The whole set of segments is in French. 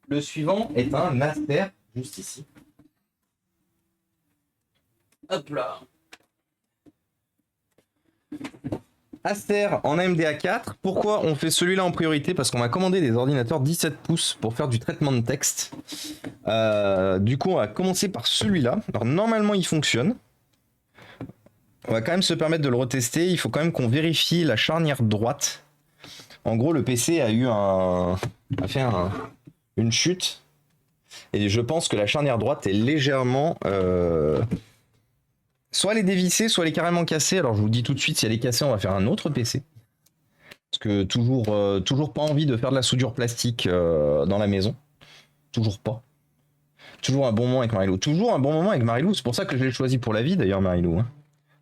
Le suivant est un Aster, juste ici. Hop là. Aster en AMD A4. Pourquoi on fait celui-là en priorité? Parce qu'on va commander des ordinateurs 17 pouces pour faire du traitement de texte. Du coup, on va commencer par celui-là. Alors, normalement, il fonctionne. On va quand même se permettre de le retester. Il faut quand même qu'on vérifie la charnière droite. En gros, le PC a fait une chute. Et je pense que la charnière droite est légèrement... soit elle est dévissée, soit elle est carrément cassée. Alors je vous dis tout de suite, si elle est cassée, on va faire un autre PC. Parce que toujours pas envie de faire de la soudure plastique dans la maison. Toujours pas. Toujours un bon moment avec Marilou. Toujours un bon moment avec Marilou. C'est pour ça que je l'ai choisi pour la vie d'ailleurs, Marilou. Hein.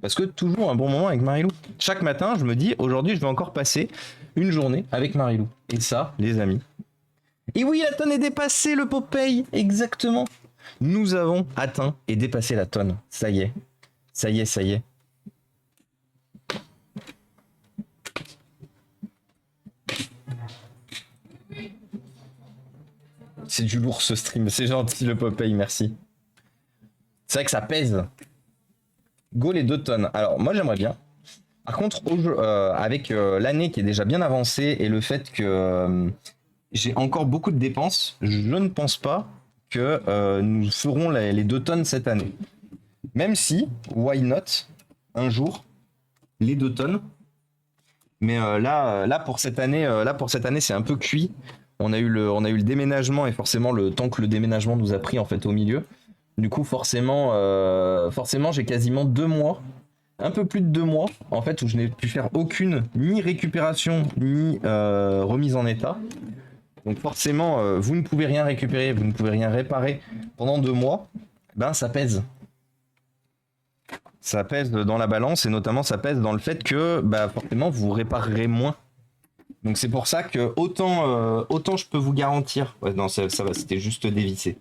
Parce que toujours un bon moment avec Marilou. Chaque matin, je me dis, aujourd'hui, je vais encore passer une journée avec Marilou. Et ça, les amis. Et oui, la tonne est dépassée, le Popeye. Exactement. Nous avons atteint et dépassé la tonne. Ça y est. Ça y est, ça y est. C'est du lourd ce stream. C'est gentil le Popeye, merci. C'est vrai que ça pèse. Go les 2 tonnes. Alors moi j'aimerais bien. Par contre, avec l'année qui est déjà bien avancée et le fait que j'ai encore beaucoup de dépenses, je ne pense pas que nous ferons les 2 tonnes cette année. Même si, why not, un jour, les 2 tonnes. Mais là pour cette année, c'est un peu cuit. On a eu le déménagement et forcément le temps que le déménagement nous a pris en fait au milieu. Du coup, forcément, j'ai quasiment 2 mois, un peu plus de 2 mois, en fait, où je n'ai pu faire aucune ni récupération ni remise en état. Donc forcément, vous ne pouvez rien récupérer, vous ne pouvez rien réparer pendant 2 mois. Ben, ça pèse. Ça pèse dans la balance et notamment ça pèse dans le fait que, bah, forcément, vous réparerez moins. Donc c'est pour ça que autant je peux vous garantir... Ouais, non, ça va, c'était juste dévissé.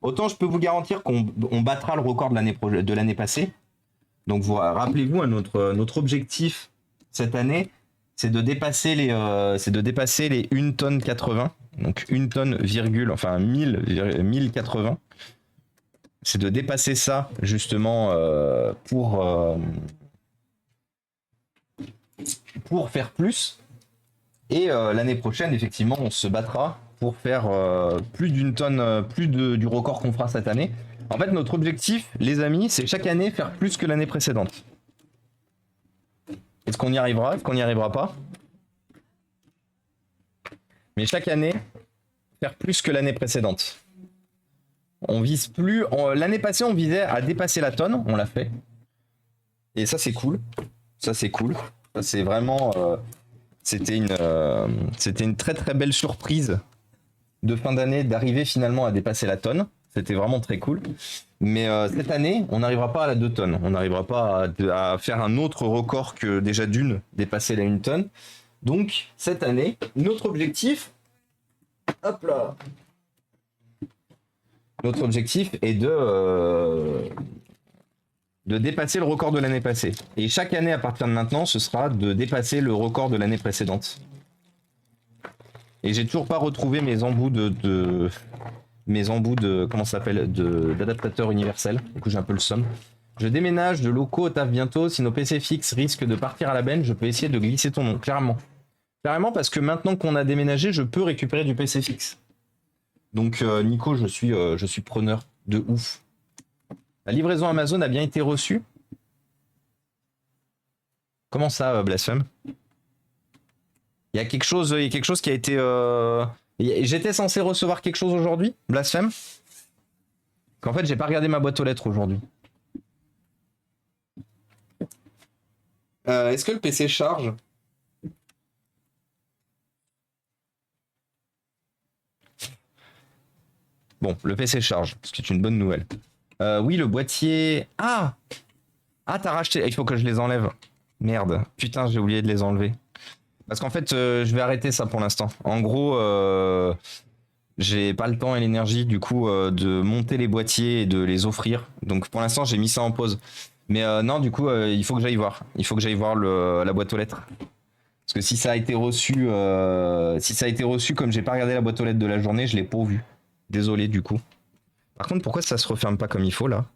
Autant je peux vous garantir qu'on battra le record de l'année passée. Donc rappelez-vous, notre objectif cette année, c'est de dépasser les 1 tonne 80. Donc 1 tonne virgule, enfin 1080. C'est de dépasser ça justement pour faire plus. Et l'année prochaine, effectivement, on se battra pour faire plus d'une tonne, du record qu'on fera cette année. En fait, notre objectif, les amis, c'est chaque année faire plus que l'année précédente. Est-ce qu'on y arrivera? Est-ce qu'on n'y arrivera pas? Mais chaque année, faire plus que l'année précédente. On vise plus... L'année passée, on visait à dépasser la tonne. On l'a fait. Et ça, c'est cool. Ça, c'est cool. Ça, c'est vraiment... C'était une très très belle surprise de fin d'année d'arriver finalement à dépasser la tonne. C'était vraiment très cool. Mais cette année, on n'arrivera pas à la 2 tonnes. On n'arrivera pas à faire un autre record que déjà d'une, dépasser la 1 tonne. Donc, cette année, notre objectif... Hop là! Notre objectif est de dépasser le record de l'année passée. Et chaque année, à partir de maintenant, ce sera de dépasser le record de l'année précédente. Et j'ai toujours pas retrouvé mes embouts de comment ça s'appelle, d'adaptateur universel. Du coup, j'ai un peu le somme. Je déménage de locaux au taf bientôt. Si nos PC fixes risquent de partir à la benne, je peux essayer de glisser ton nom. Clairement. Clairement, parce que maintenant qu'on a déménagé, je peux récupérer du PC fixe. Donc, Nico, je suis preneur de ouf. La livraison Amazon a bien été reçue. Comment ça, Blasphème? Il y a quelque chose qui a été... J'étais censé recevoir quelque chose aujourd'hui, Blasphème? Qu'en fait, j'ai pas regardé ma boîte aux lettres aujourd'hui. Est-ce que le PC charge? Bon, le PC charge, ce qui est une bonne nouvelle. Oui, le boîtier... Ah, t'as racheté... Il faut que je les enlève. Merde. Putain, j'ai oublié de les enlever. Parce qu'en fait, je vais arrêter ça pour l'instant. En gros, j'ai pas le temps et l'énergie, du coup, de monter les boîtiers et de les offrir. Donc pour l'instant, j'ai mis ça en pause. Mais non, du coup, il faut que j'aille voir. Il faut que j'aille voir la boîte aux lettres. Parce que si ça a été reçu, comme j'ai pas regardé la boîte aux lettres de la journée, je l'ai pas vu. Désolé du coup. Par contre, pourquoi ça se referme pas comme il faut là?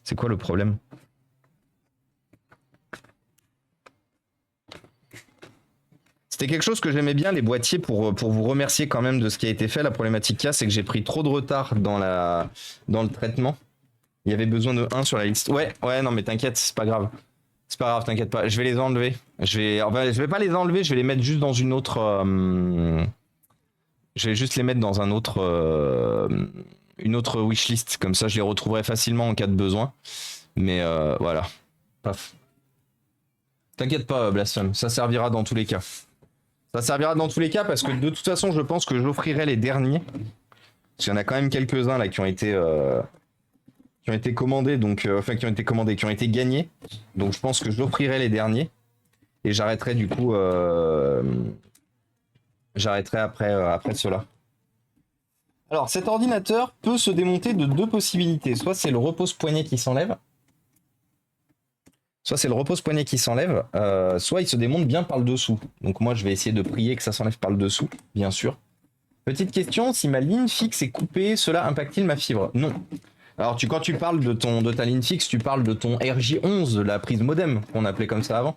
C'est quoi le problème? C'était quelque chose que j'aimais bien, les boîtiers, pour vous remercier quand même de ce qui a été fait. La problématique qu'il y a, c'est que j'ai pris trop de retard dans le traitement. Il y avait besoin de 1 sur la liste. Ouais, non mais t'inquiète, c'est pas grave. C'est pas grave, t'inquiète pas. Je vais les enlever. Je vais pas les enlever, je vais les mettre juste dans une autre... Je vais juste les mettre dans une autre wishlist. Comme ça, je les retrouverai facilement en cas de besoin. Mais voilà. Paf. T'inquiète pas, Blasphème. Ça servira dans tous les cas. Ça servira dans tous les cas parce que de toute façon, je pense que j'offrirai les derniers. Parce qu'il y en a quand même quelques-uns là qui ont été commandés, donc qui ont été gagnés. Donc je pense que j'offrirai les derniers. Et j'arrêterai du coup... J'arrêterai après cela. Alors cet ordinateur peut se démonter de 2 possibilités. Soit c'est le repose-poignet qui s'enlève. Soit il se démonte bien par le dessous. Donc moi je vais essayer de prier que ça s'enlève par le dessous, bien sûr. Petite question, si ma ligne fixe est coupée, cela impacte-t-il ma fibre? Non. Alors quand tu parles de ta ligne fixe, tu parles de ton RJ11, la prise modem, qu'on appelait comme ça avant.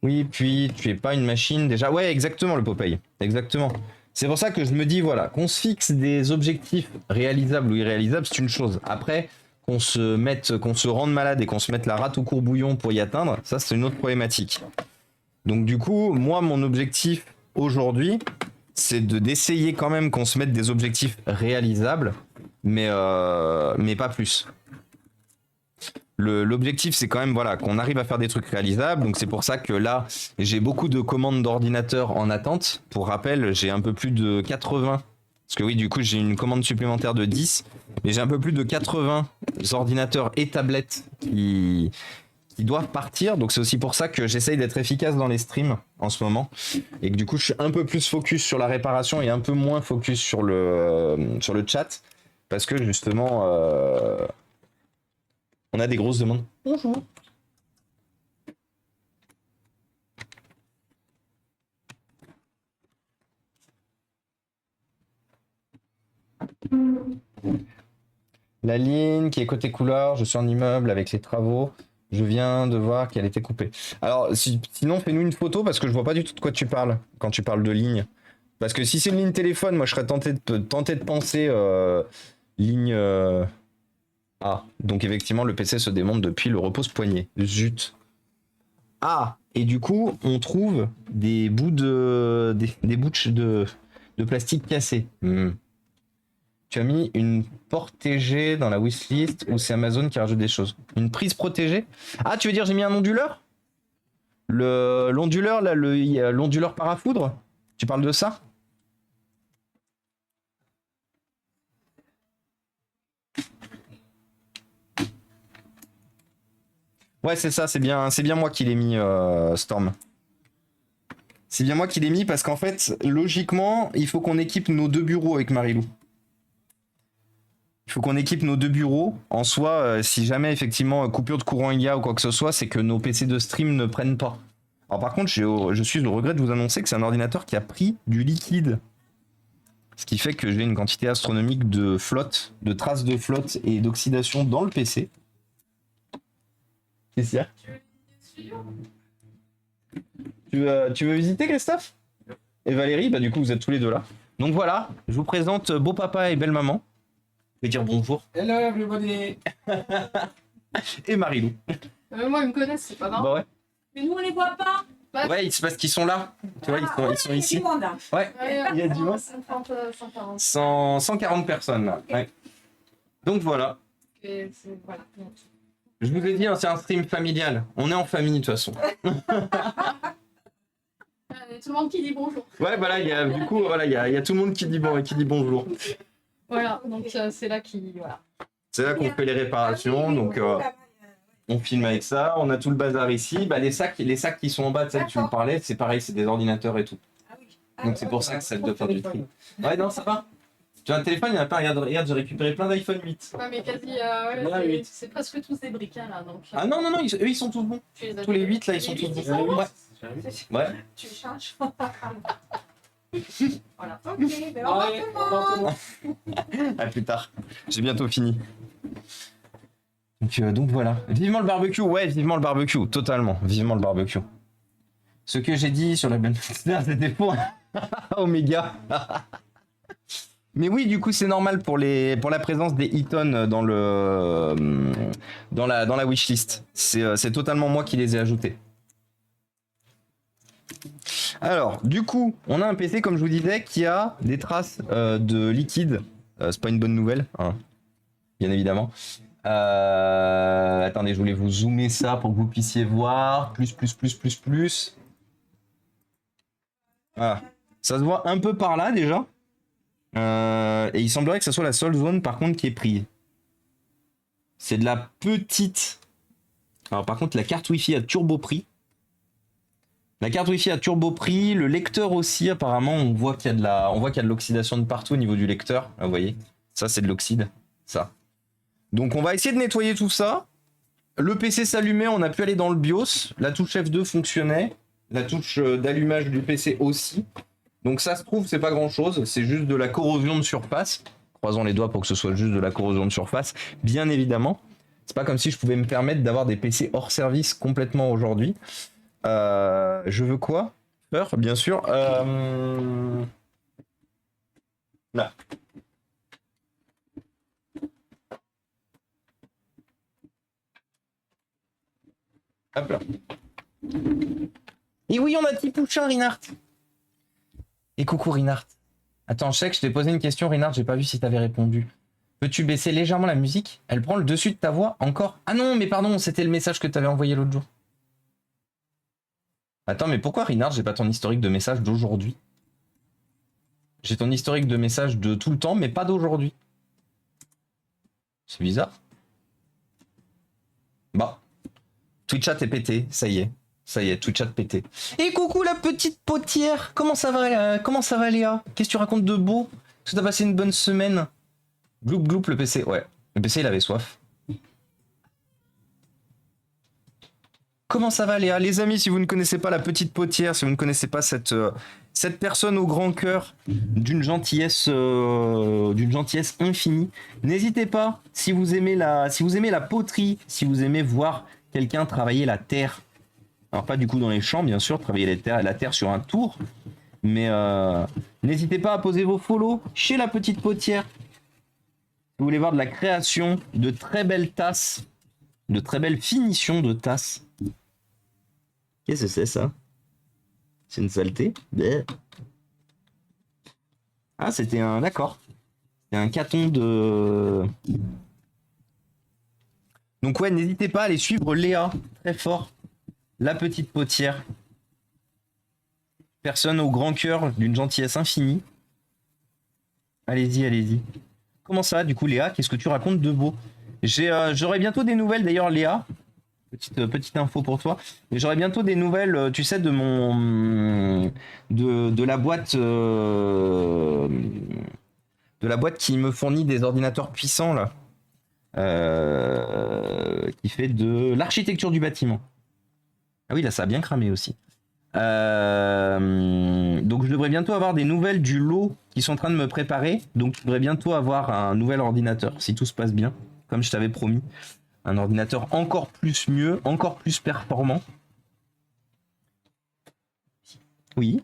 Oui, puis tu es pas une machine déjà. Ouais, exactement le Popeye. Exactement. C'est pour ça que je me dis, voilà, qu'on se fixe des objectifs réalisables ou irréalisables, c'est une chose. Après, qu'on se rende malade et qu'on se mette la rate au courbouillon pour y atteindre, ça c'est une autre problématique. Donc du coup, moi, mon objectif aujourd'hui, c'est d'essayer quand même qu'on se mette des objectifs réalisables, mais pas plus. L'objectif, c'est quand même voilà, qu'on arrive à faire des trucs réalisables. Donc c'est pour ça que là, j'ai beaucoup de commandes d'ordinateurs en attente. Pour rappel, j'ai un peu plus de 80. Parce que oui, du coup, j'ai une commande supplémentaire de 10. Mais j'ai un peu plus de 80 ordinateurs et tablettes qui doivent partir. Donc c'est aussi pour ça que j'essaye d'être efficace dans les streams en ce moment. Et que du coup, je suis un peu plus focus sur la réparation et un peu moins focus sur le chat. Parce que justement... on a des grosses demandes. Bonjour. La ligne qui est côté couleur, je suis en immeuble avec les travaux. Je viens de voir qu'elle était coupée. Alors, sinon, fais-nous une photo parce que je vois pas du tout de quoi tu parles quand tu parles de ligne. Parce que si c'est une ligne téléphone, moi je serais tenté de penser ligne... Ah, donc effectivement, le PC se démonte depuis le repose-poignet. Zut. Ah, et du coup, on trouve des bouts de plastique cassés. Tu as mis une porte TG dans la wishlist ou c'est Amazon qui rajoute des choses? Une prise protégée? Ah, tu veux dire j'ai mis un onduleur? L'onduleur, là, l'onduleur parafoudre? Tu parles de ça? Ouais, c'est ça, c'est bien moi qui l'ai mis, Storm. C'est bien moi qui l'ai mis parce qu'en fait, logiquement, il faut qu'on équipe nos 2 bureaux avec Marilou. Il faut qu'on équipe nos 2 bureaux. En soi, si jamais effectivement coupure de courant il y a ou quoi que ce soit, c'est que nos PC de stream ne prennent pas. Alors par contre, je suis au regret de vous annoncer que c'est un ordinateur qui a pris du liquide. Ce qui fait que j'ai une quantité astronomique de flotte, de traces de flotte et d'oxydation dans le PC. Qu'est-ce qu'il y a? Tu veux visiter, Christophe? Et Valérie, bah du coup vous êtes tous les deux là. Donc voilà, je vous présente beau papa et belle maman. Je vais dire bonjour. Hello everybody. Et Marilou. Moi ils me connaissent, c'est pas grave. Bah ouais. Mais nous on les voit pas. Ouais, c'est parce qu'ils sont là. Tu vois, ils sont ici. Ouais, il y a du monde. 140. 140 personnes là. Ouais. Donc voilà. Et voilà. Je vous ai dit, hein, c'est un stream familial. On est en famille de toute façon. Tout le monde qui dit bonjour. Ouais, voilà, il y a tout le monde qui dit bonjour. Voilà, donc c'est là qui. Voilà. C'est là qu'on fait les réparations, donc on filme avec ça. On a tout le bazar ici. Bah, les sacs qui sont en bas, tu me parlais, c'est pareil, c'est des ordinateurs et tout. Donc c'est pour ça que ça doit faire du tri. Ouais, non, ça va. Tu as un téléphone, il n'y en a pas. Regarde, j'ai récupéré plein d'iPhone 8. Ouais, mais quasi, Ouais, oui. c'est presque tous des briques, hein, là. Donc, Ah non, eux, ils sont tous bons. tu les as Tous les déjà- 8, là, ils sont les tous huit, bons. ils sont bons. Ouais. Tu les charges. Voilà. Ok, mais on va Ouais, comment À plus tard. J'ai bientôt fini. Donc voilà. Vivement le barbecue, ouais, vivement le barbecue, totalement. Vivement le barbecue. Ce que j'ai dit sur la bonne c'était faux. Oméga. Mais oui, du coup, c'est normal pour la présence des Eaton dans la wishlist. C'est totalement moi qui les ai ajoutés. Alors, du coup, on a un PC, comme je vous disais, qui a des traces de liquide. C'est pas une bonne nouvelle, hein, bien évidemment. Attendez, je voulais vous zoomer ça pour que vous puissiez voir. Plus. Voilà. Ça se voit un peu par là déjà. Et il semblerait que ce soit la seule zone par contre qui est prise. C'est de la petite. Alors par contre la carte Wi-Fi a turbo pris. La carte Wi-Fi a turbo pris, le lecteur aussi apparemment on voit qu'il y a de l'oxydation de partout au niveau du lecteur. Là, vous voyez, ça c'est de l'oxyde, ça. Donc on va essayer de nettoyer tout ça. Le PC s'allumait, on a pu aller dans le BIOS. La touche F2 fonctionnait. La touche d'allumage du PC aussi. Donc ça se trouve, c'est pas grand chose. C'est juste de la corrosion de surface. Croisons les doigts pour que ce soit juste de la corrosion de surface. Bien évidemment. C'est pas comme si je pouvais me permettre d'avoir des PC hors service complètement aujourd'hui. Je veux quoi? Peur, bien sûr. Là. Hop là. Et oui, on a petit Pouchin, Rinart. Et coucou, Rinart. Attends, je sais que je t'ai posé une question, Rinart, j'ai pas vu si t'avais répondu. Peux-tu baisser légèrement la musique? Elle prend le dessus de ta voix encore? Ah non, mais pardon, c'était le message que t'avais envoyé l'autre jour. Attends, mais pourquoi, Rinard, j'ai pas ton historique de messages d'aujourd'hui? J'ai ton historique de messages de tout le temps, mais pas d'aujourd'hui. C'est bizarre. Bah. Twitchat est pété, ça y est. Ça y est, Twitchat pété. Et coucou la petite potière. Comment ça va Léa? Qu'est-ce que tu racontes de beau? Est-ce que t'as passé une bonne semaine? Gloup gloup le PC, ouais. Le PC il avait soif. Comment ça va Léa? Les amis, si vous ne connaissez pas la petite potière, si vous ne connaissez pas cette personne au grand cœur d'une gentillesse infinie, n'hésitez pas, si vous aimez la poterie, si vous aimez voir quelqu'un travailler la terre, alors pas du coup dans les champs bien sûr, travailler la terre sur un tour, mais n'hésitez pas à poser vos follow chez la petite potière. Si vous voulez voir de la création, de très belles tasses, de très belles finitions de tasses. Qu'est-ce que c'est ça? C'est une saleté. Bleh. Ah, c'était un... D'accord. C'est un caton de... Donc ouais, n'hésitez pas à aller suivre Léa, très fort. La petite potière. Personne au grand cœur d'une gentillesse infinie. Allez-y, allez-y. Comment ça va du coup Léa? Qu'est-ce que tu racontes de beau? J'aurai bientôt des nouvelles d'ailleurs Léa. Petite info pour toi. Et j'aurai bientôt des nouvelles, tu sais, de la boîte qui me fournit des ordinateurs puissants là, qui fait de l'architecture du bâtiment. Ah oui, là ça a bien cramé aussi. Donc je devrais bientôt avoir des nouvelles du lot qui sont en train de me préparer. Donc je devrais bientôt avoir un nouvel ordinateur si tout se passe bien, comme je t'avais promis. Un ordinateur encore plus mieux, encore plus performant. Oui.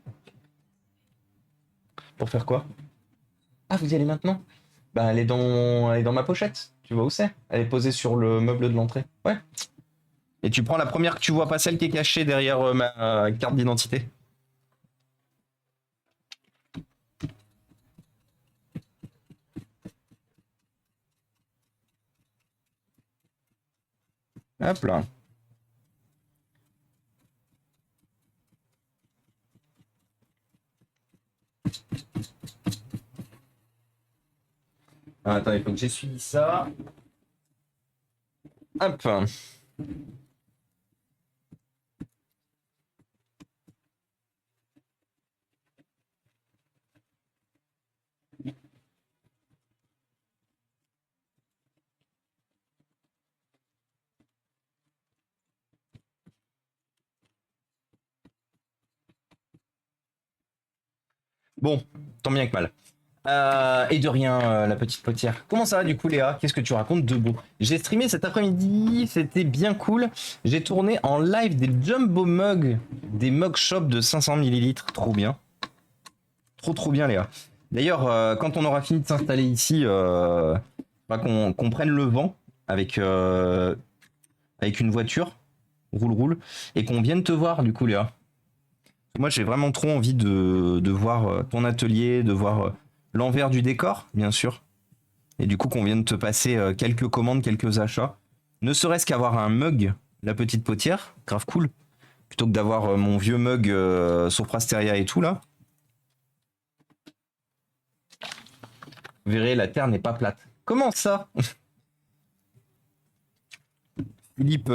Pour faire quoi? Ah, vous y allez maintenant? Bah, elle est dans ma pochette. Tu vois où c'est? Elle est posée sur le meuble de l'entrée. Ouais. Et tu prends la première que tu vois, pas celle qui est cachée derrière ma carte d'identité. Hop là. Ah, attends, il faut que j'essuie ça. Hop. Bon, tant bien que mal. Et de rien, la petite potière. Comment ça va du coup, Léa? Qu'est-ce que tu racontes de beau? J'ai streamé cet après-midi, c'était bien cool. J'ai tourné en live des jumbo mugs, des mug shops de 500 millilitres. Trop bien. Trop bien, Léa. D'ailleurs, quand on aura fini de s'installer ici, qu'on prenne le vent avec, avec une voiture, roule, et qu'on vienne te voir du coup, Léa. Moi, j'ai vraiment trop envie de voir ton atelier, de voir l'envers du décor, bien sûr. Et du coup, qu'on vienne te passer quelques commandes, quelques achats. Ne serait-ce qu'avoir un mug, la petite potière, grave cool. Plutôt que d'avoir mon vieux mug Soprasteria et tout là. Vous verrez, la Terre n'est pas plate. Comment ça? Philippe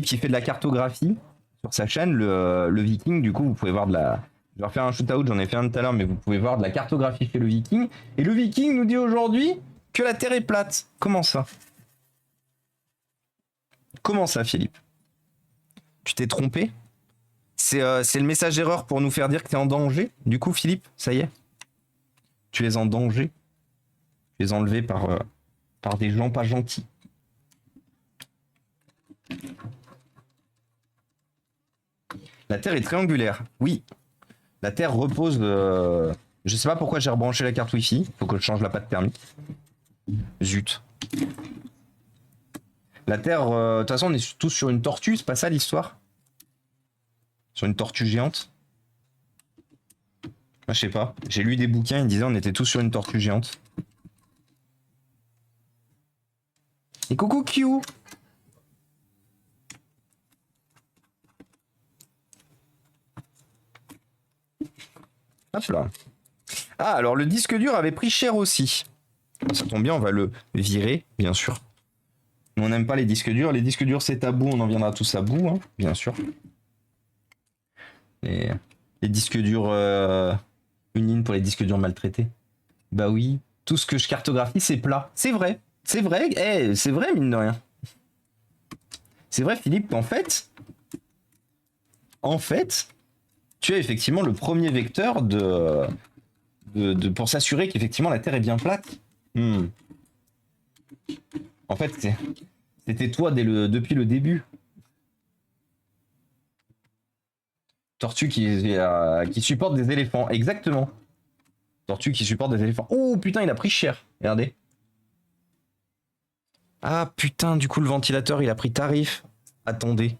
qui fait de la cartographie sur sa chaîne, le Viking. Du coup, vous pouvez voir de la. Je vais refaire un shootout, j'en ai fait un tout à l'heure, mais vous pouvez voir de la cartographie chez le Viking. Et le Viking nous dit aujourd'hui que la Terre est plate. Comment ça? Comment ça, Philippe? Tu t'es trompé? C'est le message erreur pour nous faire dire que t'es en danger. Du coup, Philippe, ça y est. Tu es en danger. Tu es enlevé par des gens pas gentils. La Terre est triangulaire. Oui. La Terre repose. Je sais pas pourquoi j'ai rebranché la carte Wi-Fi. Faut que je change la pâte thermique. Zut. La Terre, de toute façon, on est tous sur une tortue, c'est pas ça l'histoire? Sur une tortue géante? Moi, je sais pas. J'ai lu des bouquins, ils disaient on était tous sur une tortue géante. Et coucou Q! Hop là. Ah, alors le disque dur avait pris cher aussi. Ça tombe bien, on va le virer, bien sûr. On n'aime pas les disques durs. Les disques durs, c'est tabou, on en viendra tous à bout, hein, bien sûr. Les disques durs, une ligne pour les disques durs maltraités. Bah oui, tout ce que je cartographie, c'est plat. C'est vrai, c'est vrai, mine de rien. C'est vrai, Philippe, en fait, tu as effectivement le premier vecteur pour s'assurer qu'effectivement la Terre est bien plate. En fait, c'était toi depuis le début. Tortue qui supporte des éléphants, exactement. Tortue qui supporte des éléphants. Oh putain, il a pris cher. Regardez. Ah putain, du coup le ventilateur il a pris tarif. Attendez.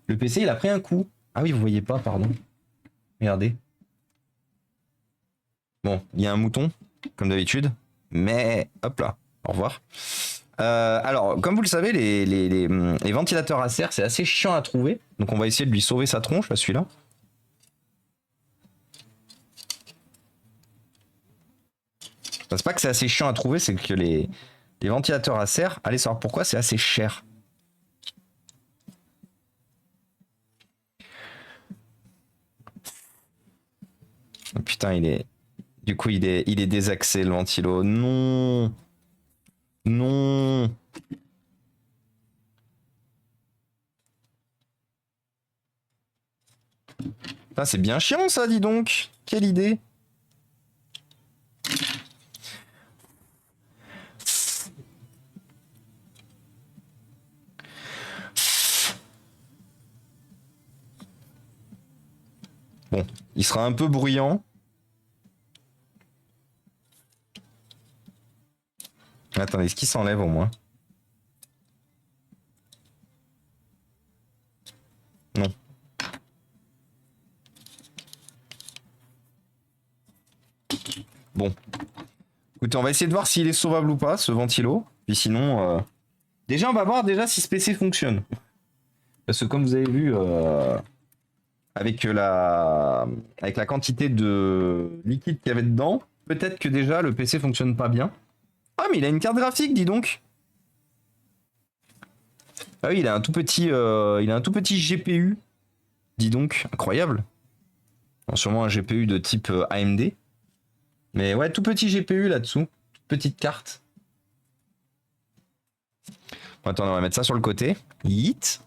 Le PC il a pris un coup. Ah oui, vous voyez pas, pardon. Regardez. Bon, il y a un mouton, comme d'habitude. Mais hop là, au revoir. Alors, comme vous le savez, les ventilateurs à serre, c'est assez chiant à trouver. Donc on va essayer de lui sauver sa tronche, là, celui-là. Enfin, c'est pas que c'est assez chiant à trouver, c'est que les ventilateurs à serre, allez savoir pourquoi c'est assez cher. Oh, putain, du coup, il est désaxé, le ventilo. Non. Non. Ah, c'est bien chiant ça, dis donc. Quelle idée. Bon, il sera un peu bruyant. Attendez, est-ce qu'il s'enlève au moins? Non. Bon. Écoutez, on va essayer de voir s'il est sauvable ou pas, ce ventilo. Puis sinon... Déjà, on va voir déjà si ce PC fonctionne. Parce que comme vous avez vu, avec la quantité de liquide qu'il y avait dedans, peut-être que déjà le PC fonctionne pas bien. Ah, mais il a une carte graphique, dis donc. Ah oui, il a un tout petit GPU. Dis donc, incroyable. Bon, sûrement un GPU de type AMD. Mais ouais, tout petit GPU là-dessous. Toute petite carte. Bon, attends, on va mettre ça sur le côté. Yeet.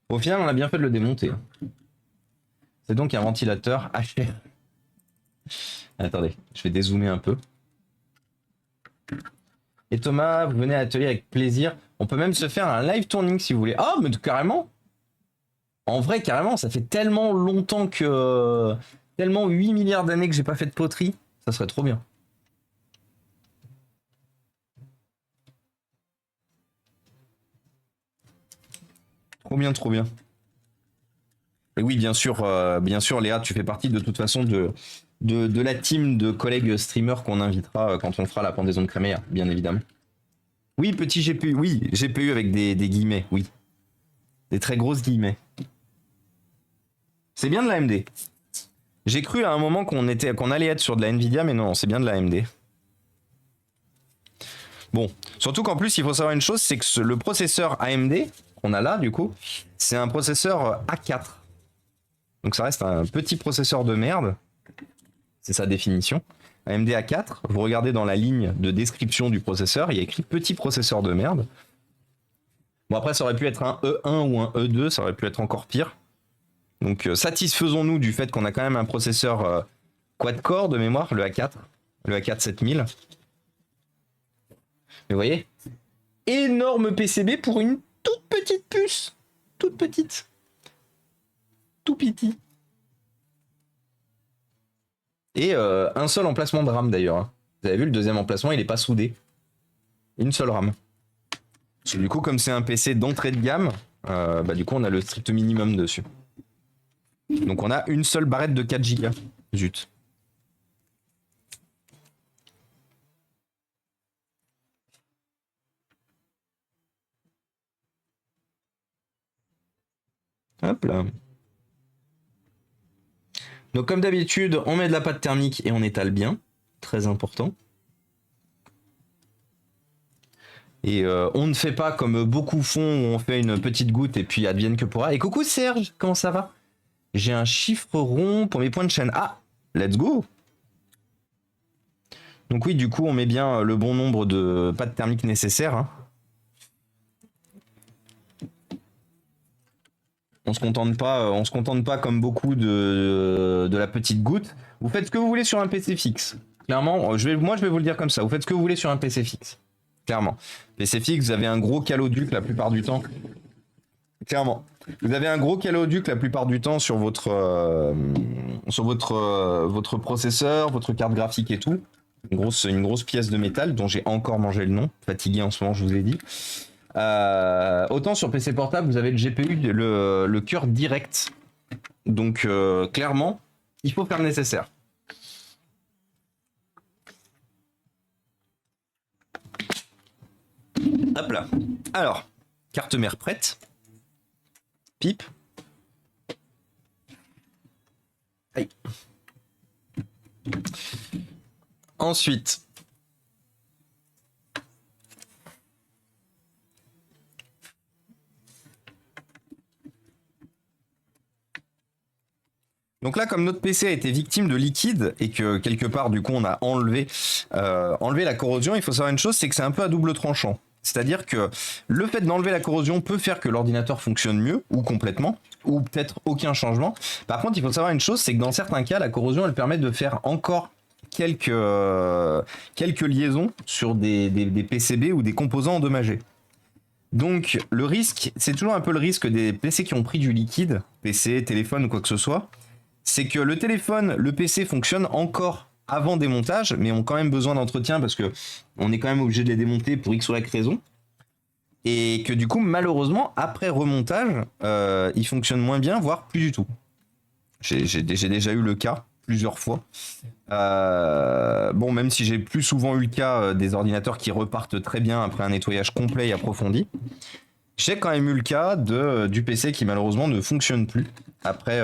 Au final, on a bien fait de le démonter. C'est donc un ventilateur HR. Attendez, je vais dézoomer un peu. Et Thomas, vous venez à l'atelier avec plaisir. On peut même se faire un live tourning si vous voulez. Ah, mais carrément. En vrai, carrément, ça fait tellement longtemps que... Tellement 8 milliards d'années que j'ai pas fait de poterie. Ça serait trop bien. Trop bien, trop bien. Et oui, bien sûr, Léa, tu fais partie de toute façon de la team de collègues streamers qu'on invitera quand on fera la pendaison de crémaillère, bien évidemment. Oui, petit GPU, oui, GPU avec des guillemets, oui. Des très grosses guillemets. C'est bien de l'AMD. J'ai cru à un moment qu'on allait être sur de la Nvidia, mais non, c'est bien de l'AMD. Bon, surtout qu'en plus, il faut savoir une chose, c'est que le processeur AMD qu'on a là, du coup, c'est un processeur A4. Donc ça reste un petit processeur de merde. C'est sa définition. AMD A4, vous regardez dans la ligne de description du processeur, il y a écrit petit processeur de merde. Bon, après, ça aurait pu être un E1 ou un E2, ça aurait pu être encore pire. Donc satisfaisons-nous du fait qu'on a quand même un processeur quad-core de mémoire, le A4 7000. Mais vous voyez, énorme PCB pour une toute petite puce. Toute petite. Tout petit. Et un seul emplacement de RAM d'ailleurs. Vous avez vu, le deuxième emplacement, il n'est pas soudé. Une seule RAM. Parce que du coup, comme c'est un PC d'entrée de gamme, du coup, on a le strict minimum dessus. Donc on a une seule barrette de 4 Go. Zut. Hop là. Donc comme d'habitude, on met de la pâte thermique et on étale bien. Très important. Et on ne fait pas comme beaucoup font où on fait une petite goutte et puis advienne que pourra. Et coucou Serge, comment ça va? J'ai un chiffre rond pour mes points de chaîne. Ah, let's go. Donc oui, du coup, on met bien le bon nombre de pâte thermique nécessaires. Hein. On se contente pas comme beaucoup de la petite goutte. Vous faites ce que vous voulez sur un PC fixe. Clairement, moi je vais vous le dire comme ça. Vous faites ce que vous voulez sur un PC fixe. Clairement. PC fixe, vous avez un gros caloduc la plupart du temps. Clairement. Vous avez un gros caloduc la plupart du temps sur votre processeur, votre carte graphique et tout. Une grosse pièce de métal dont j'ai encore mangé le nom. Fatigué en ce moment, je vous ai dit. Autant sur PC portable, vous avez le GPU, le cœur direct. Donc clairement, il faut faire le nécessaire. Hop là. Alors, carte mère prête. Pipe. Aïe. Ensuite. Donc là, comme notre PC a été victime de liquide et que quelque part, du coup, on a enlevé la corrosion, il faut savoir une chose, c'est que c'est un peu à double tranchant. C'est-à-dire que le fait d'enlever la corrosion peut faire que l'ordinateur fonctionne mieux, ou complètement, ou peut-être aucun changement. Par contre, il faut savoir une chose, c'est que dans certains cas, la corrosion, elle permet de faire encore quelques liaisons sur des PCB ou des composants endommagés. Donc le risque, c'est toujours un peu le risque des PC qui ont pris du liquide, PC, téléphone ou quoi que ce soit, c'est que le téléphone, le PC fonctionnent encore avant démontage, mais ont quand même besoin d'entretien parce que on est quand même obligé de les démonter pour X ou Y raison. Et que du coup, malheureusement, après remontage, ils fonctionnent moins bien, voire plus du tout. J'ai déjà eu le cas plusieurs fois. Bon, même si j'ai plus souvent eu le cas des ordinateurs qui repartent très bien après un nettoyage complet et approfondi, j'ai quand même eu le cas du PC qui malheureusement ne fonctionne plus après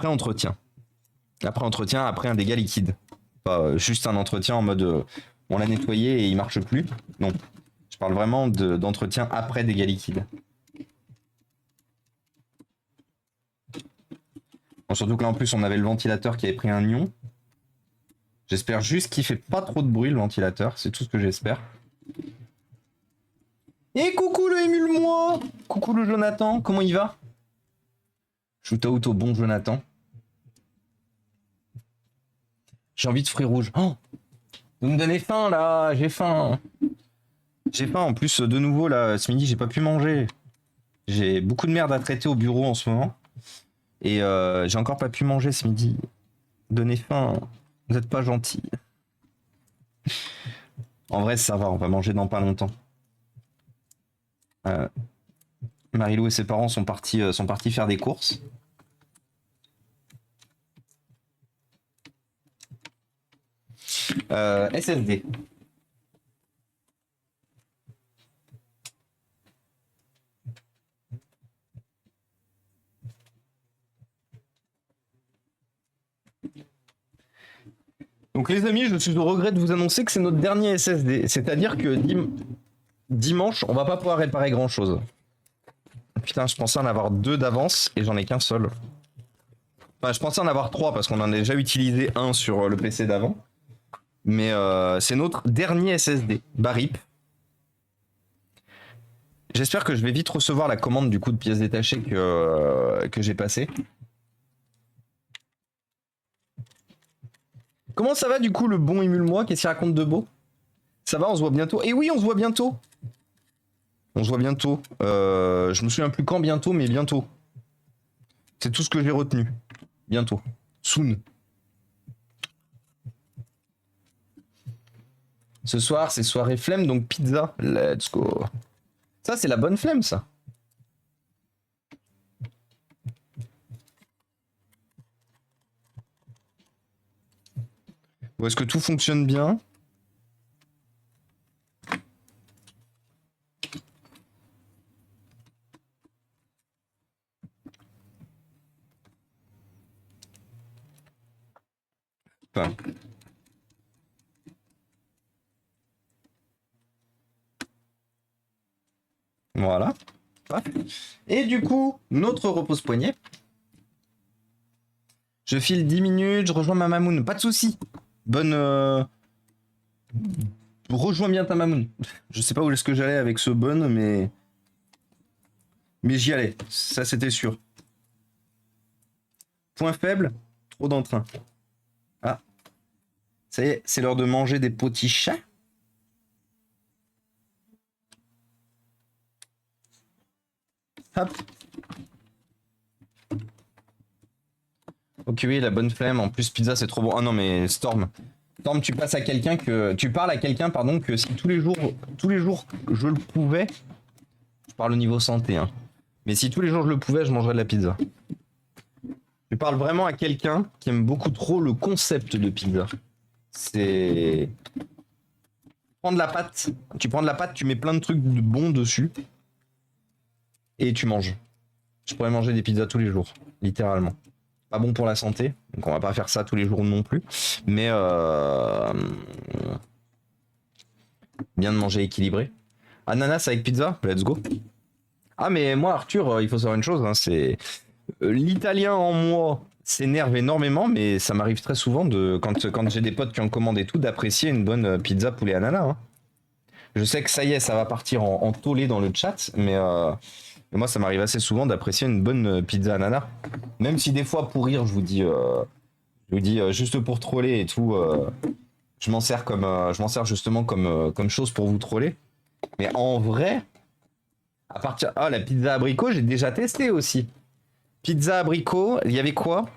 entretien. Après entretien, après un dégât liquide. Pas juste un entretien en mode on l'a nettoyé et il marche plus. Non. Je parle vraiment d'entretien après dégât liquide. Bon, surtout que là en plus on avait le ventilateur qui avait pris un ion. J'espère juste qu'il fait pas trop de bruit le ventilateur, c'est tout ce que j'espère. Et coucou le émule-moi. Coucou le Jonathan, comment il va? Shootout au bon Jonathan. J'ai envie de fruits rouges. Oh, vous me donnez faim là, j'ai faim. J'ai faim en plus de nouveau là, ce midi j'ai pas pu manger. J'ai beaucoup de merde à traiter au bureau en ce moment. Et j'ai encore pas pu manger ce midi. Donnez faim, vous êtes pas gentil. En vrai ça va, on va manger dans pas longtemps. Marilou et ses parents sont partis faire des courses. SSD. Donc les amis, je suis au regret de vous annoncer que c'est notre dernier SSD. C'est-à-dire que dimanche, on va pas pouvoir réparer grand-chose. Putain, je pensais en avoir 2 d'avance et j'en ai qu'un seul. Enfin, je pensais en avoir 3 parce qu'on en a déjà utilisé un sur le PC d'avant. Mais c'est notre dernier SSD. Barip. J'espère que je vais vite recevoir la commande du coup de pièces détachées que j'ai passé. Comment ça va du coup le bon émule-moi? Qu'est-ce qu'il raconte de beau? Ça va, on se voit bientôt. Et oui, on se voit bientôt. On se voit bientôt. Je me souviens plus quand bientôt, mais bientôt. C'est tout ce que j'ai retenu. Bientôt. Soon. Ce soir, c'est soirée flemme, donc pizza. Let's go. Ça, c'est la bonne flemme, ça. Bon, est-ce que tout fonctionne bien? Enfin. Voilà. Et du coup, notre repose-poignet. Je file 10 minutes, je rejoins ma mamoun. Pas de soucis. Bonne... Rejoins bien ta mamoun. Je sais pas où est-ce que j'allais avec ce bonne, mais... Mais j'y allais. Ça, c'était sûr. Point faible, trop d'entrain. Ah. Ça y est, c'est l'heure de manger des petits chats. Hop. Ok, oui, la bonne flemme. En plus, pizza, c'est trop bon. Ah non, mais Storm. Storm, tu passes à quelqu'un que... Tu parles à quelqu'un, pardon, que si tous les jours, je le pouvais... Je parle au niveau santé, hein. Mais si tous les jours je le pouvais, je mangerais de la pizza. Je parle vraiment à quelqu'un qui aime beaucoup trop le concept de pizza. C'est... Prends de la pâte. Tu prends de la pâte, tu mets plein de trucs bons dessus. Et tu manges. Je pourrais manger des pizzas tous les jours, littéralement. Pas bon pour la santé, donc on va pas faire ça tous les jours non plus. Mais bien de manger équilibré. Ananas avec pizza, let's go. Ah mais moi Arthur, il faut savoir une chose, hein, c'est l'italien en moi s'énerve énormément, mais ça m'arrive très souvent de quand j'ai des potes qui en commandent et tout, d'apprécier une bonne pizza poulet ananas. Hein. Je sais que ça y est, ça va partir en tollé dans le chat, mais moi ça m'arrive assez souvent d'apprécier une bonne pizza ananas. Même si des fois pour rire, je vous dis juste pour troller et tout, je m'en sers justement comme chose pour vous troller. Mais en vrai, à partir... Ah, la pizza abricot, j'ai déjà testé aussi. Pizza abricot, il y avait quoi?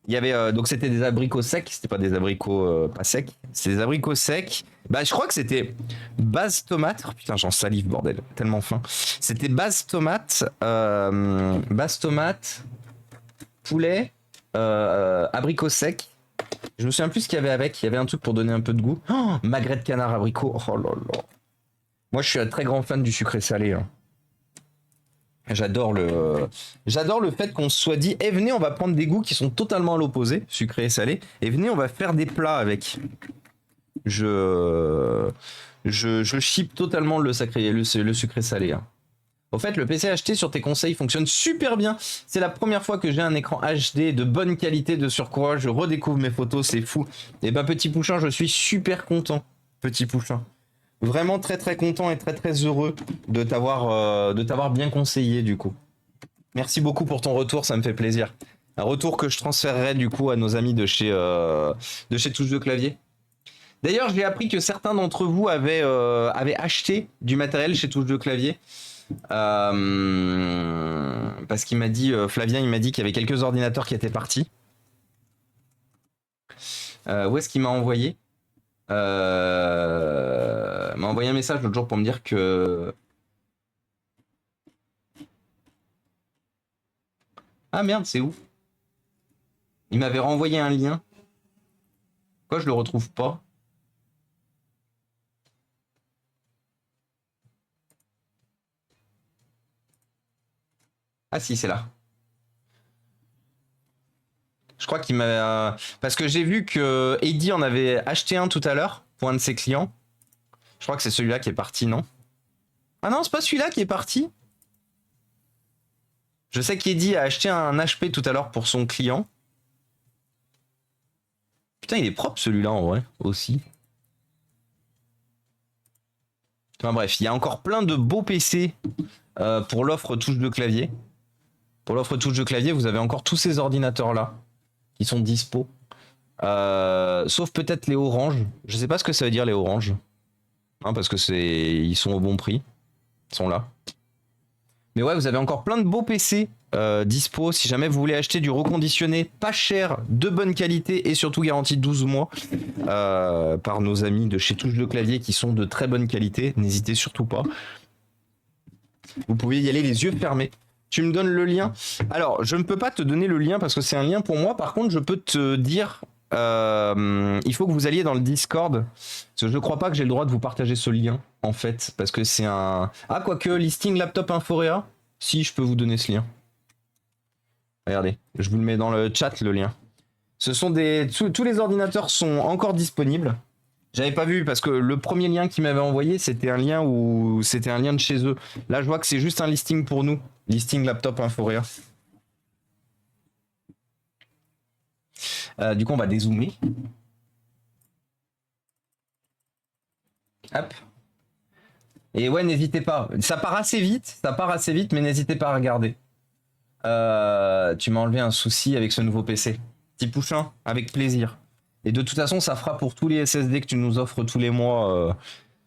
Il y avait... donc c'était des abricots secs, c'était pas des abricots pas secs. C'est des abricots secs. Bah je crois que c'était base tomate. Oh, putain, j'en salive, bordel. Tellement faim. C'était base tomate, poulet, abricot sec. Je me souviens plus ce qu'il y avait avec. Il y avait un truc pour donner un peu de goût. Oh, magret de canard abricot. Oh là là. Moi, je suis un très grand fan du sucré salé. Hein. J'adore le fait qu'on se soit dit, venez, on va prendre des goûts qui sont totalement à l'opposé, sucré et salé, et venez, on va faire des plats avec. Je ship totalement le sucré salé. Hein. Au fait, le PC acheté sur tes conseils fonctionne super bien. C'est la première fois que j'ai un écran HD de bonne qualité de surcroît. Je redécouvre mes photos, c'est fou. Et bah, petit Pouchin, je suis super content. Petit Pouchin. Vraiment très très content et très très heureux de t'avoir bien conseillé du coup. Merci beaucoup pour ton retour, ça me fait plaisir. Un retour que je transférerai du coup à nos amis de chez Touche de Clavier. D'ailleurs, j'ai appris que certains d'entre vous avaient acheté du matériel chez Touche de Clavier. Parce qu'il m'a dit, Flavien, il m'a dit qu'il y avait quelques ordinateurs qui étaient partis. Où est-ce qu'il m'a envoyé Il m'a envoyé un message l'autre jour pour me dire que... Ah merde, c'est où? Il m'avait renvoyé un lien. Pourquoi je le retrouve pas? Ah si, c'est là. Je crois qu'il m'a... Parce que j'ai vu que Eddie en avait acheté un tout à l'heure pour un de ses clients. Je crois que c'est celui-là qui est parti, non? Ah non, c'est pas celui-là qui est parti. Je sais qu'Eddie a acheté un HP tout à l'heure pour son client. Putain, il est propre celui-là en vrai, aussi. Enfin bref, il y a encore plein de beaux PC pour l'offre touche de clavier. Pour l'offre touche de clavier, vous avez encore tous ces ordinateurs-là qui sont dispo. Sauf peut-être les oranges. Je sais pas ce que ça veut dire les oranges. Hein, parce que ils sont au bon prix. Ils sont là. Mais ouais, vous avez encore plein de beaux PC dispo si jamais vous voulez acheter du reconditionné pas cher, de bonne qualité et surtout garantie 12 mois par nos amis de chez Touche de Clavier qui sont de très bonne qualité. N'hésitez surtout pas. Vous pouvez y aller les yeux fermés. Tu me donnes le lien. Alors, je ne peux pas te donner le lien parce que c'est un lien pour moi. Par contre, je peux te dire, il faut que vous alliez dans le Discord. Parce que je ne crois pas que j'ai le droit de vous partager ce lien, en fait. Parce que c'est un... Ah, quoique, listing laptop Inforea. Si, je peux vous donner ce lien. Regardez, je vous le mets dans le chat, le lien. Ce sont des... Tous les ordinateurs sont encore disponibles. J'avais pas vu parce que le premier lien qu'il m'avait envoyé, c'était un lien de chez eux. Là, je vois que c'est juste un listing pour nous. Listing laptop Inforea. Du coup, on va dézoomer. Hop. Et ouais, n'hésitez pas. Ça part assez vite, mais n'hésitez pas à regarder. Tu m'as enlevé un souci avec ce nouveau PC. Petit pouchin, avec plaisir. Et de toute façon, ça fera pour tous les SSD que tu nous offres tous les mois.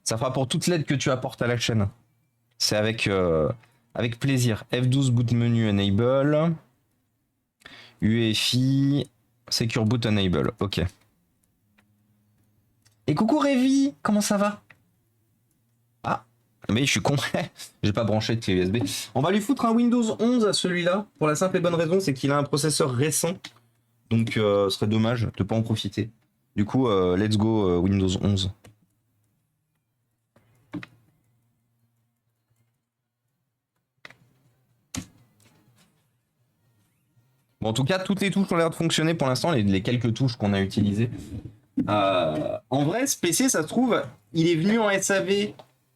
Ça fera pour toute l'aide que tu apportes à la chaîne. C'est avec plaisir. F12 boot menu enable. UEFI. Secure boot enable. Ok. Et coucou Révi, comment ça va? Ah, mais je suis con. J'ai pas branché de clé USB. On va lui foutre un Windows 11 à celui-là. Pour la simple et bonne raison, c'est qu'il a un processeur récent. Donc, ce serait dommage de pas en profiter. Du coup, let's go Windows 11. Bon, en tout cas, toutes les touches ont l'air de fonctionner pour l'instant, les quelques touches qu'on a utilisées. En vrai, ce PC, ça se trouve, il est venu en SAV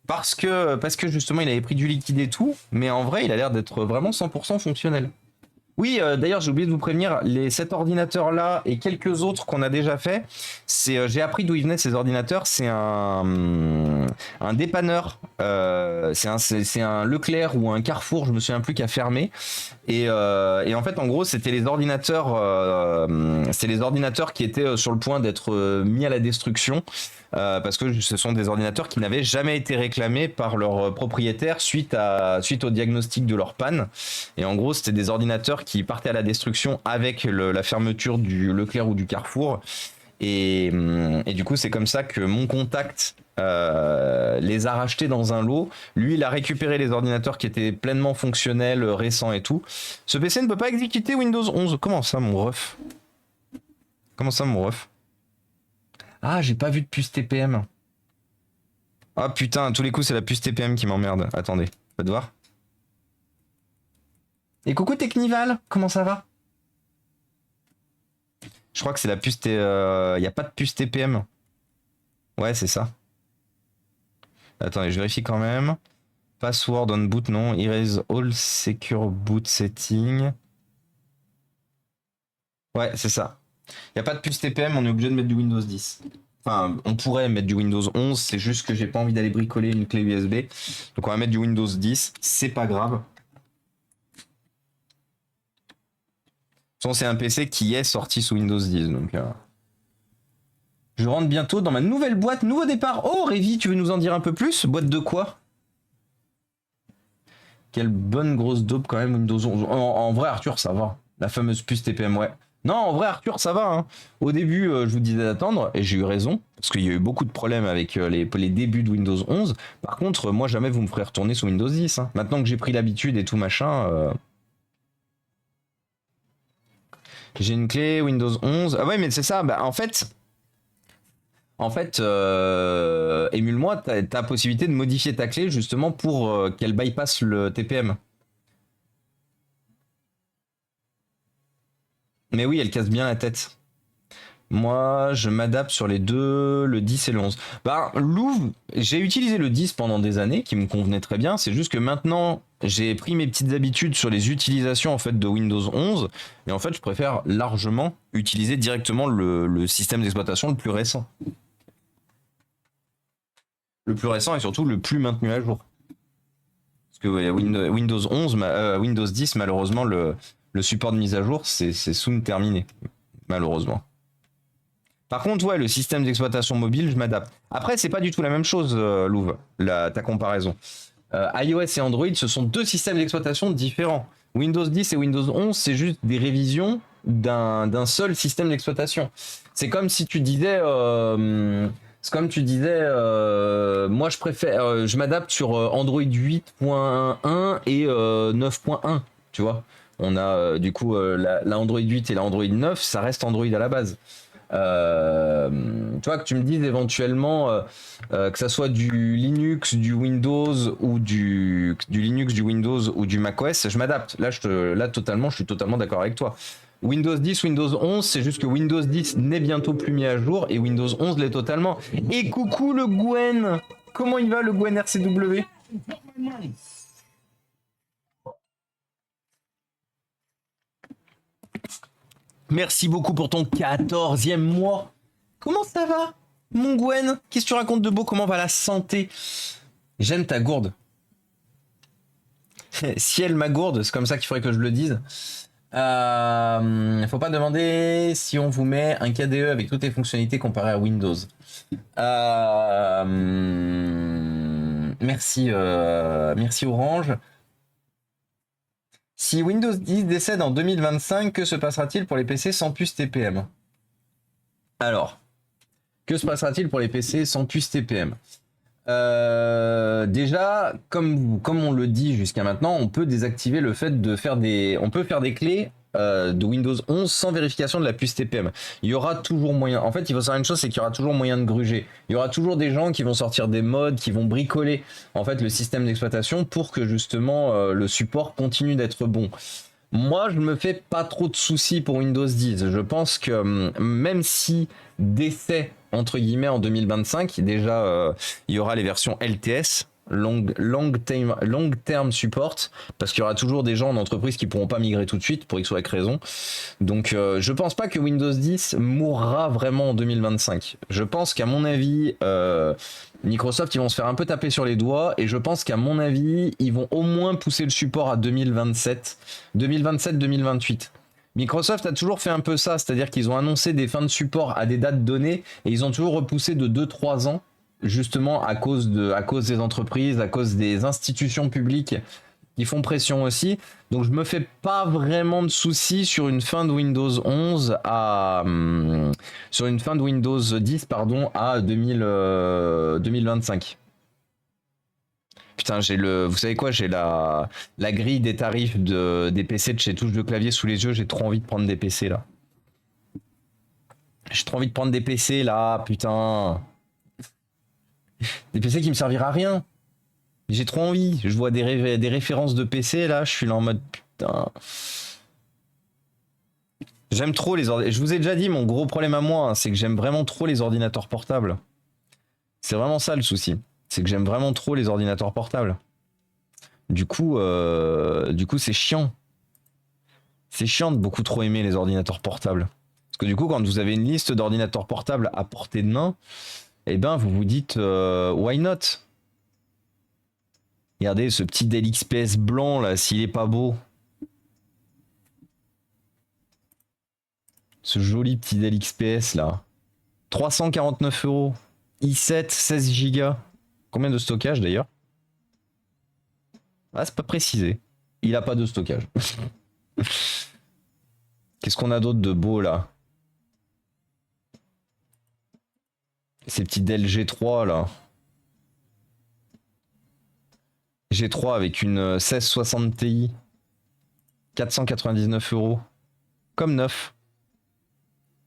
parce que justement, il avait pris du liquide et tout. Mais en vrai, il a l'air d'être vraiment 100% fonctionnel. Oui, d'ailleurs, j'ai oublié de vous prévenir, cet ordinateur-là et quelques autres qu'on a déjà fait, j'ai appris d'où ils venaient ces ordinateurs, c'est un dépanneur, c'est un Leclerc ou un Carrefour, je me souviens plus, qui a fermé. Et en fait, en gros, c'était les ordinateurs qui étaient sur le point d'être mis à la destruction. Parce que ce sont des ordinateurs qui n'avaient jamais été réclamés par leurs propriétaires suite au diagnostic de leur panne. Et en gros, c'était des ordinateurs qui partaient à la destruction avec la fermeture du Leclerc ou du Carrefour. Et du coup, c'est comme ça que mon contact les a rachetés dans un lot. Lui, il a récupéré les ordinateurs qui étaient pleinement fonctionnels, récents et tout. Ce PC ne peut pas exécuter Windows 11. Comment ça, mon ref? Comment ça, mon ref? Ah, j'ai pas vu de puce TPM. Ah putain, à tous les coups, c'est la puce TPM qui m'emmerde. Attendez, faites voir. Et coucou Technival, comment ça va? Je crois que c'est la puce y a pas de puce TPM. Ouais, c'est ça. Attendez, je vérifie quand même. Password on boot, non. Erase all secure boot setting. Ouais, c'est ça. Il n'y a pas de puce TPM, on est obligé de mettre du Windows 10. Enfin, on pourrait mettre du Windows 11, c'est juste que j'ai pas envie d'aller bricoler une clé USB. Donc on va mettre du Windows 10, c'est pas grave. De toute façon, c'est un PC qui est sorti sous Windows 10, donc... Je rentre bientôt dans ma nouvelle boîte, nouveau départ. Oh, Révi, tu veux nous en dire un peu plus? Boîte de quoi? Quelle bonne grosse dope quand même, Windows 11. En vrai, Arthur, ça va. La fameuse puce TPM, ouais. Non, en vrai, Arthur, ça va. Hein. Au début, je vous disais d'attendre, et j'ai eu raison, parce qu'il y a eu beaucoup de problèmes avec les débuts de Windows 11. Par contre, moi, jamais vous me ferez retourner sous Windows 10. Hein. Maintenant que j'ai pris l'habitude et tout machin... J'ai une clé Windows 11. Ah ouais, mais c'est ça. Bah, en fait, émule-moi, t'as la possibilité de modifier ta clé justement pour qu'elle bypasse le TPM. Mais oui, elle casse bien la tête. Moi, je m'adapte sur les deux, le 10 et le 11. Bah, Louvre, j'ai utilisé le 10 pendant des années, qui me convenait très bien. C'est juste que maintenant, j'ai pris mes petites habitudes sur les utilisations en fait de Windows 11. Et en fait, je préfère largement utiliser directement le système d'exploitation le plus récent. Le plus récent et surtout le plus maintenu à jour. Parce que ouais, Windows 11, Windows 10, malheureusement, le support de mise à jour, c'est soon terminé. Malheureusement. Par contre, ouais, le système d'exploitation mobile, je m'adapte. Après, c'est pas du tout la même chose, Louve, ta comparaison. iOS et Android, ce sont deux systèmes d'exploitation différents. Windows 10 et Windows 11, c'est juste des révisions d'un seul système d'exploitation. C'est comme si tu disais... c'est comme tu disais, moi je préfère, je m'adapte sur Android 8.1 et 9.1, tu vois. On a du coup la Android 8 et la Android 9, ça reste Android à la base. Tu vois, que tu me dises éventuellement que ça soit du Linux, du Windows ou du Linux, du Windows ou du macOS, je m'adapte. Là, totalement, je suis totalement d'accord avec toi. Windows 10, Windows 11, c'est juste que Windows 10 n'est bientôt plus mis à jour et Windows 11 l'est totalement. Et coucou le Gwen! Comment il va le Gwen RCW? Merci beaucoup pour ton 14e mois. Comment ça va, mon Gwen? Qu'est-ce que tu racontes de beau? Comment va la santé? J'aime ta gourde. Ciel ma gourde, c'est comme ça qu'il faudrait que je le dise. Faut pas demander si on vous met un KDE avec toutes les fonctionnalités comparées à Windows. Merci, merci Orange. Si Windows 10 décède en 2025, que se passera-t-il pour les PC sans puce TPM? Alors, que se passera-t-il pour les PC sans puce TPM? Déjà, comme on le dit jusqu'à maintenant, on peut désactiver le fait de faire on peut faire des clés de Windows 11 sans vérification de la puce TPM. Il y aura toujours moyen. En fait, il faut savoir une chose, c'est qu'il y aura toujours moyen de gruger. Il y aura toujours des gens qui vont sortir des mods, qui vont bricoler en fait le système d'exploitation pour que justement le support continue d'être bon. Moi, je me fais pas trop de soucis pour Windows 10. Je pense que même si décès entre guillemets en 2025, déjà il y aura les versions LTS, long term support, parce qu'il y aura toujours des gens en entreprise qui pourront pas migrer tout de suite pour X ou Y raison. Donc je pense pas que Windows 10 mourra vraiment en 2025. Je pense qu'à mon avis Microsoft, ils vont se faire un peu taper sur les doigts et je pense qu'à mon avis, ils vont au moins pousser le support à 2027-2028. Microsoft a toujours fait un peu ça, c'est-à-dire qu'ils ont annoncé des fins de support à des dates données et ils ont toujours repoussé de 2-3 ans, justement à cause des entreprises, à cause des institutions publiques qui font pression aussi. Donc je me fais pas vraiment de soucis sur une fin de Windows 11 sur une fin de Windows 10 pardon à 2025. Putain, vous savez quoi, j'ai la grille des tarifs des PC de chez Touche de Clavier sous les yeux, j'ai trop envie de prendre des PC là. J'ai trop envie de prendre des PC là, putain. Des PC qui me servira à rien. J'ai trop envie. Je vois des références de PC là, je suis là en mode putain. J'aime trop les ordinateurs. Je vous ai déjà dit, mon gros problème à moi, hein, c'est que j'aime vraiment trop les ordinateurs portables. C'est vraiment ça le souci. C'est que j'aime vraiment trop les ordinateurs portables. Du coup, c'est chiant. C'est chiant de beaucoup trop aimer les ordinateurs portables. Parce que du coup, quand vous avez une liste d'ordinateurs portables à portée de main, eh ben, vous vous dites why not? Regardez ce petit Dell XPS blanc là, s'il est pas beau. Ce joli petit Dell XPS là. 349 €. i7, 16 Go. Combien de stockage d'ailleurs? Ah, c'est pas précisé. Il a pas de stockage. Qu'est-ce qu'on a d'autre de beau là? Ces petits Dell G3 là. G3 avec une 1660 Ti. 499 €. Comme neuf.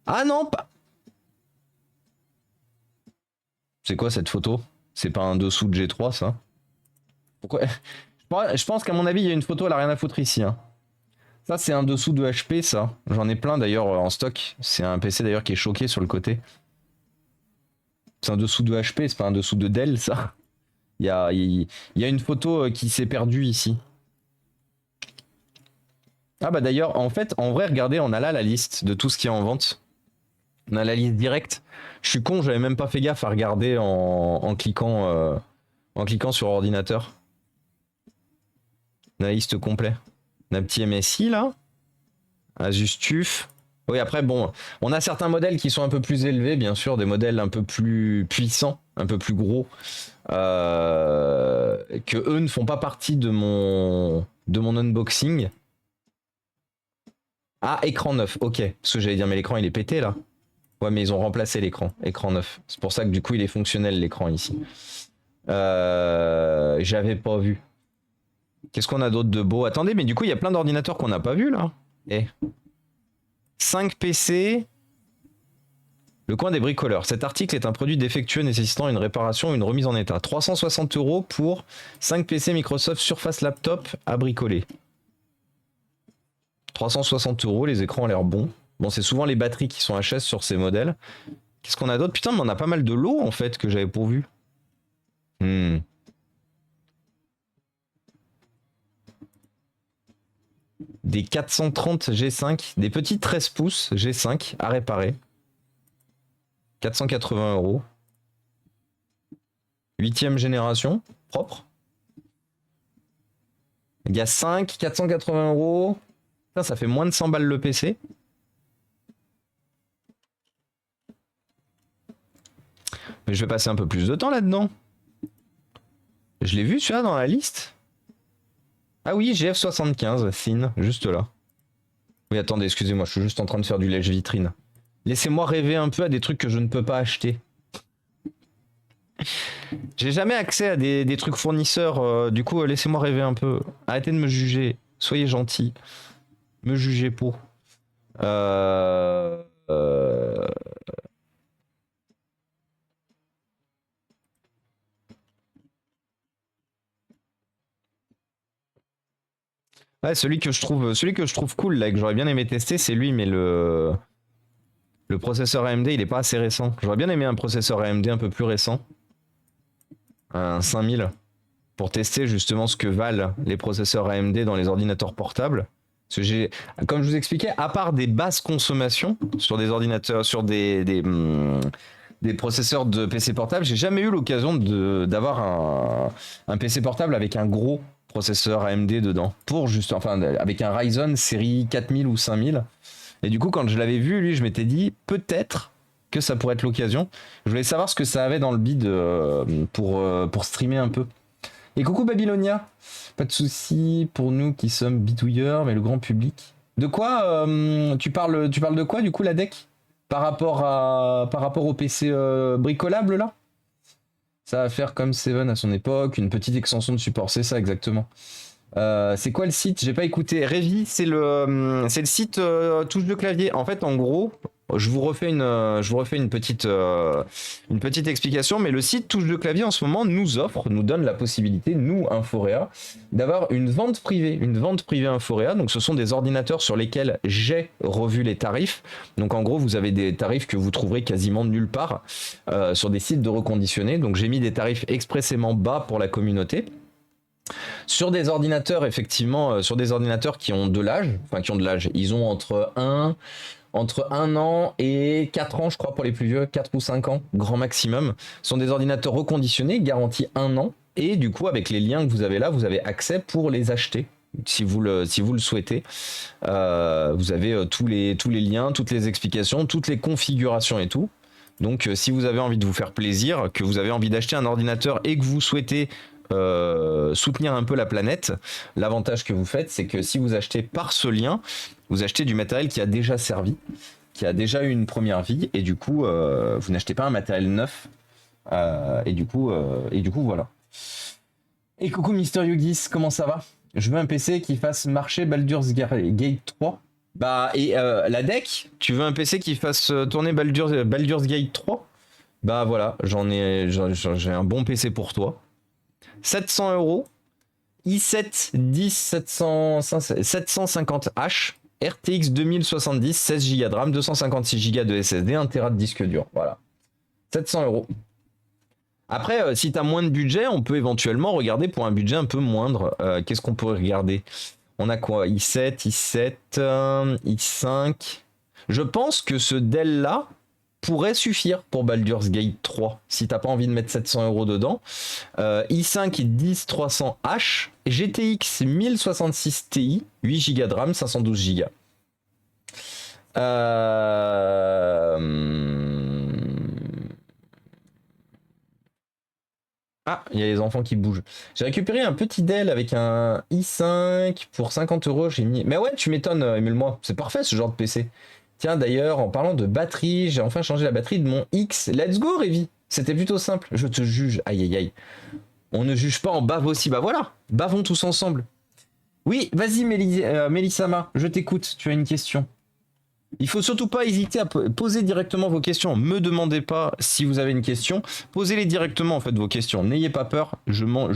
Ah non, pas. C'est quoi cette photo? C'est pas un dessous de G3 ça? Pourquoi? Je pense qu'à mon avis, il y a une photo, elle a rien à foutre ici. Hein. Ça, c'est un dessous de HP, ça. J'en ai plein d'ailleurs en stock. C'est un PC d'ailleurs qui est choqué sur le côté. C'est un dessous de HP, c'est pas un dessous de Dell, ça. Il y a une photo qui s'est perdue ici. Ah bah d'ailleurs, en fait, en vrai, regardez, on a là la liste de tout ce qui est en vente. On a la liste directe. Je suis con, j'avais même pas fait gaffe à regarder en cliquant sur ordinateur. La liste complète. On a un petit MSI là. Asus TUF. Oui, après, bon, on a certains modèles qui sont un peu plus élevés, bien sûr, des modèles un peu plus puissants, un peu plus gros, que eux ne font pas partie de mon unboxing. Ah, écran neuf, ok. Parce que j'allais dire, mais l'écran il est pété là. Ouais, mais ils ont remplacé l'écran neuf. C'est pour ça que du coup il est fonctionnel l'écran ici. J'avais pas vu. Qu'est-ce qu'on a d'autre de beau? Attendez, mais du coup il y a plein d'ordinateurs qu'on n'a pas vu là. 5 PC. Le coin des bricoleurs. Cet article est un produit défectueux nécessitant une réparation ou une remise en état. 360 € pour 5 PC Microsoft Surface Laptop à bricoler. 360 €, les écrans ont l'air bons. Bon, c'est souvent les batteries qui sont HS sur ces modèles. Qu'est-ce qu'on a d'autre? Putain, mais on a pas mal de lots en fait que j'avais pourvu. Des 430 G5, des petits 13 pouces G5 à réparer. 480 €. 8ème génération, propre. Il y a 5, 480 €. Putain, ça fait moins de 100 balles le PC. Mais je vais passer un peu plus de temps là-dedans. Je l'ai vu celui-là dans la liste. Ah oui, GF75, Thin, juste là. Oui, attendez, excusez-moi, je suis juste en train de faire du lèche-vitrine. Laissez-moi rêver un peu à des trucs que je ne peux pas acheter. J'ai jamais accès à des trucs fournisseurs, du coup, laissez-moi rêver un peu. Arrêtez de me juger, soyez gentils. Me jugez pour. Ouais, celui que je trouve cool là, que j'aurais bien aimé tester, c'est lui, mais le processeur AMD, il est pas assez récent. J'aurais bien aimé un processeur AMD un peu plus récent, un 5000, pour tester justement ce que valent les processeurs AMD dans les ordinateurs portables. Parce que comme je vous expliquais, à part des basses consommations sur des ordinateurs, sur des processeurs de PC portables, j'ai jamais eu l'occasion d'avoir un PC portable avec un gros processeur AMD dedans, avec un Ryzen série 4000 ou 5000. Et du coup, quand je l'avais vu, lui, je m'étais dit peut-être que ça pourrait être l'occasion. Je voulais savoir ce que ça avait dans le bid pour streamer un peu. Et coucou Babylonia, pas de soucis pour nous qui sommes bidouilleurs, mais le grand public. De quoi tu parles de quoi du coup la deck par rapport au PC bricolable là? Ça va faire comme Seven à son époque, une petite extension de support, c'est ça exactement. C'est quoi le site? J'ai pas écouté. Révi, c'est le site touche de clavier. En fait, en gros, je vous refais une petite explication, mais le site touche de clavier en ce moment nous donne la possibilité, nous Inforea, d'avoir une vente privée Inforea. Donc ce sont des ordinateurs sur lesquels j'ai revu les tarifs. Donc en gros, vous avez des tarifs que vous trouverez quasiment nulle part sur des sites de reconditionnés. Donc j'ai mis des tarifs expressément bas pour la communauté. Sur des ordinateurs, effectivement, sur des ordinateurs qui ont de l'âge, ils ont entre 1 entre 1 an et 4 ans, je crois, pour les plus vieux, 4 ou 5 ans, grand maximum. Ce sont des ordinateurs reconditionnés, garantis 1 an. Et du coup, avec les liens que vous avez là, vous avez accès pour les acheter. Si vous le souhaitez, vous avez tous les liens, toutes les explications, toutes les configurations et tout. Donc si vous avez envie de vous faire plaisir, que vous avez envie d'acheter un ordinateur et que vous souhaitez soutenir un peu la planète, l'avantage que vous faites, c'est que si vous achetez par ce lien, vous achetez du matériel qui a déjà servi, qui a déjà eu une première vie, et du coup, vous n'achetez pas un matériel neuf. Et du coup, voilà. Et coucou Mister Yugis, comment ça va? Je veux un PC qui fasse marcher Baldur's Gate 3. Bah, et la deck, tu veux un PC qui fasse tourner Baldur's Gate 3? Bah voilà, j'ai un bon PC pour toi. 700 €, i7 750H, RTX 2070, 16 Go de RAM, 256 Go de SSD, 1 Tera de disque dur. Voilà. 700 €. Après, si tu as moins de budget, on peut éventuellement regarder pour un budget un peu moindre. Qu'est-ce qu'on pourrait regarder? On a quoi? i7, i5. Je pense que ce Dell là pourrait suffire pour Baldur's Gate 3 si t'as pas envie de mettre 700 € dedans. i5 10300H, GTX 1066 Ti, 8 Go de RAM, 512 Go. Ah, il y a les enfants qui bougent. J'ai récupéré un petit Dell avec un i5 pour 50 €. J'ai mis. Mais ouais, tu m'étonnes, émule-moi. C'est parfait ce genre de PC. Tiens, d'ailleurs, en parlant de batterie, j'ai enfin changé la batterie de mon X. Let's go, Révi. C'était plutôt simple. Je te juge. Aïe, aïe, aïe. On ne juge pas, on bave aussi. Bah voilà. Bavons tous ensemble. Oui, vas-y, Mélissama. Je t'écoute. Tu as une question. Il faut surtout pas hésiter à poser directement vos questions. Me demandez pas si vous avez une question. Posez-les directement, en fait, vos questions. N'ayez pas peur. Je m'en